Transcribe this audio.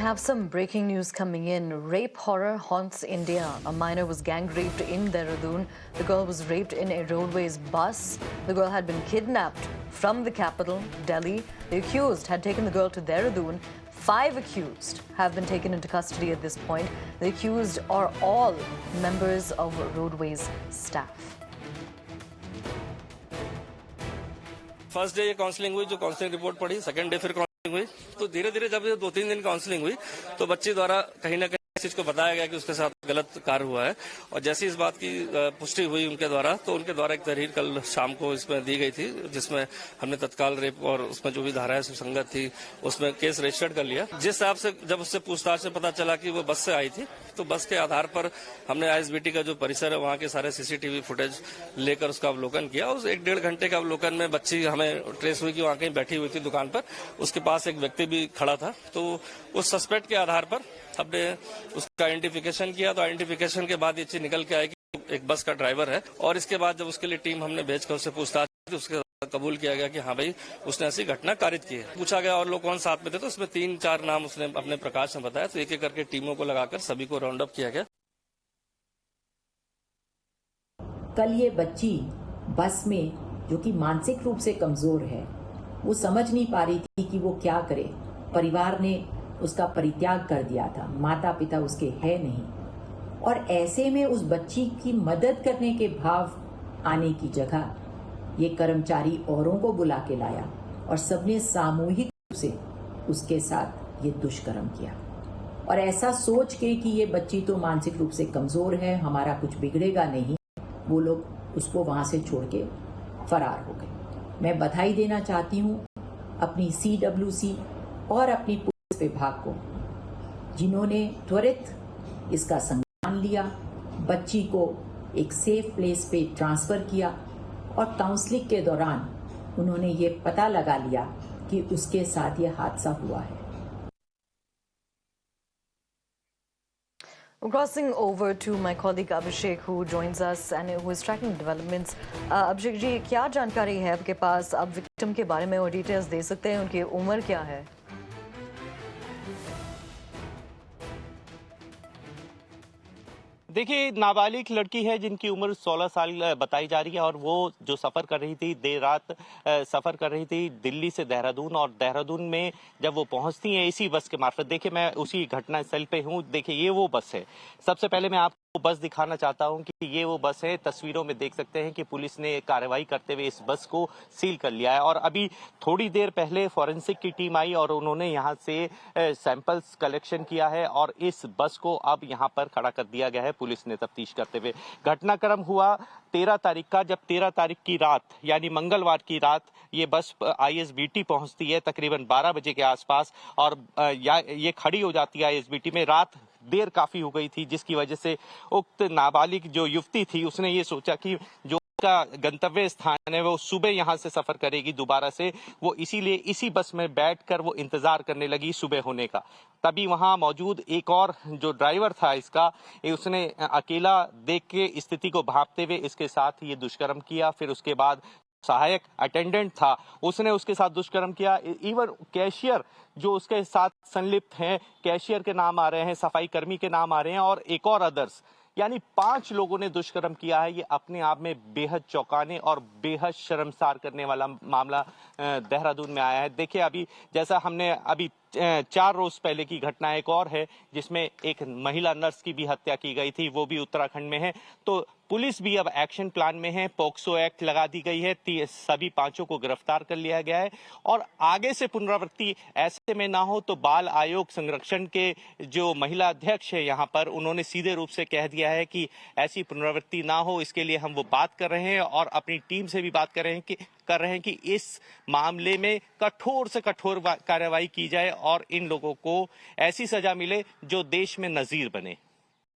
have some breaking news coming in. Rape horror haunts India. A minor was gang raped in Dehradun. The girl was raped in a roadways bus. The girl had been kidnapped from the capital, Delhi. The accused had taken the girl to Dehradun. 5 accused have been taken into custody at this point. The accused are all members of roadways staff. First day ये counselling हुई, जो counselling report पढ़ी, second day फिर counselling हुई। तो धीरे धीरे जब ये 2-3 दिन काउंसलिंग हुई तो बच्ची द्वारा कहीं ना कहीं इस चीज को बताया गया कि उसके साथ गलत कार्य हुआ है। और जैसे इस बात की पुष्टि हुई उनके द्वारा, तो उनके द्वारा एक तहरीर कल शाम को इसमें दी गई थी, जिसमें हमने तत्काल रेप और उसमें जो भी धाराएं सुसंगत थी उसमें केस रजिस्टर्ड कर लिया। जिस हिसाब से जब उससे पूछताछ में पता चला कि वो बस से आई थी, तो बस के आधार पर हमने आईएसबीटी का जो परिसर है वहां के सारे सीसीटीवी फुटेज लेकर उसका अवलोकन किया। उस 1-1.5 घंटे का अवलोकन में बच्ची हमें ट्रेस हुई कि वहां कहीं बैठी हुई थी दुकान पर, उसके पास एक व्यक्ति भी खड़ा था। तो उस सस्पेक्ट के आधार पर हमने उसका आइडेंटिफिकेशन किया। तो आइडेंटिफिकेशन के बाद ये चीज निकल के आई कि एक बस का ड्राइवर है। और इसके बाद जब उसके लिए टीम हमने भेजकर उससे पूछताछ की, उसके कबूल किया गया कि हाँ भाई उसने ऐसी घटना कारित की है। पूछा गया और लोग कौन साथ में थे, तो उसमें 3-4 नाम उसने अपने प्रकाश में बताया। तो एक एक करके टीमों को लगाकर सभी को राउंड अप किया गया। कल ये बच्ची बस में, जो कि मानसिक रूप से कमजोर है, वो समझ नहीं पा रही थी कि वो क्या करे। परिवार ने उसका परित्याग कर दिया था, माता पिता उसके है नहीं, और ऐसे में उस बच्ची की मदद करने के भाव आने की जगह ये कर्मचारी औरों को बुला के लाया और सबने सामूहिक रूप से उसके साथ ये दुष्कर्म किया। और ऐसा सोच के कि ये बच्ची तो मानसिक रूप से कमजोर है, हमारा कुछ बिगड़ेगा नहीं, वो लोग उसको वहां से छोड़ के फरार हो गए। मैं बधाई देना चाहती हूँ अपनी CWC और अपनी पुलिस विभाग को, जिन्होंने त्वरित इसका संज्ञान लिया, बच्ची को एक सेफ प्लेस पे ट्रांसफर किया और काउंसलिंग के दौरान उन्होंने ये पता लगा लिया कि उसके साथ ये हादसा हुआ है। Crossing over to my colleague Abhishek, who joins us and who is tracking developments. Abhishek जी, क्या जानकारी है आपके पास? आप विक्टिम के बारे में और डिटेल्स दे सकते हैं? उनकी उम्र क्या है? देखिए, नाबालिग लड़की है जिनकी उम्र 16 साल बताई जा रही है, और वो जो सफ़र कर रही थी, देर रात सफ़र कर रही थी दिल्ली से देहरादून। और देहरादून में जब वो पहुंचती हैं इसी बस के मार्फत, देखिए मैं उसी घटना स्थल पे हूँ, देखिए ये वो बस है। सबसे पहले मैं आपको बस दिखाना चाहता हूं कि ये वो बस है। तस्वीरों में देख सकते हैं कि पुलिस ने कार्रवाई करते हुए इस बस को सील कर लिया है। और अभी थोड़ी देर पहले फॉरेंसिक की टीम आई और उन्होंने यहां से सैंपल्स कलेक्शन किया है, और इस बस को अब यहां पर खड़ा कर दिया गया है पुलिस ने तफ्तीश करते हुए। घटनाक्रम हुआ 13 तारीख का, जब 13 तारीख की रात यानी मंगलवार की रात ये बस आईएसबीटी पहुंचती है तकरीबन 12 बजे के आसपास, और ये खड़ी हो जाती है आईएसबीटी में। रात देर काफी हो गई थी, जिसकी वजह से उक्त नाबालिग जो युवती थी उसने ये सोचा कि जो का गंतव्य स्थान है वो सुबह यहां से सफर करेगी दोबारा से, वो इसीलिए इसी बस में बैठकर वो इंतजार करने लगी सुबह होने का। तभी वहां मौजूद एक और जो ड्राइवर था इसका, उसने अकेला देख के स्थिति को भांपते हुए इसके साथ ये दुष्कर्म किया। फिर उसके बाद सहायक अटेंडेंट था, उसने उसके साथ दुष्कर्म किया। इवन कैशियर जो उसके साथ संलिप्त हैं, कैशियर के नाम आ रहे हैं, सफाई कर्मी के नाम आ रहे हैं, और एक और अदर्स, यानी 5 लोगों ने दुष्कर्म किया है। ये अपने आप में बेहद चौंकाने और बेहद शर्मसार करने वाला मामला देहरादून में आया है। देखिए, अभी जैसा हमने अभी 4 रोज पहले की घटना एक और है जिसमें एक महिला नर्स की भी हत्या की गई थी, वो भी उत्तराखंड में है। तो पुलिस भी अब एक्शन प्लान में है, पोक्सो एक्ट लगा दी गई है, सभी 5 को गिरफ्तार कर लिया गया है। और आगे से पुनरावृत्ति ऐसे में ना हो, तो बाल आयोग संरक्षण के जो महिला अध्यक्ष है यहाँ पर, उन्होंने सीधे रूप से कह दिया है कि ऐसी पुनरावृत्ति ना हो, इसके लिए हम वो बात कर रहे हैं और अपनी टीम से भी बात कर रहे हैं कि इस मामले में कठोर से कठोर कार्रवाई की जाए और इन लोगों को ऐसी सजा मिले जो देश में नजीर बने।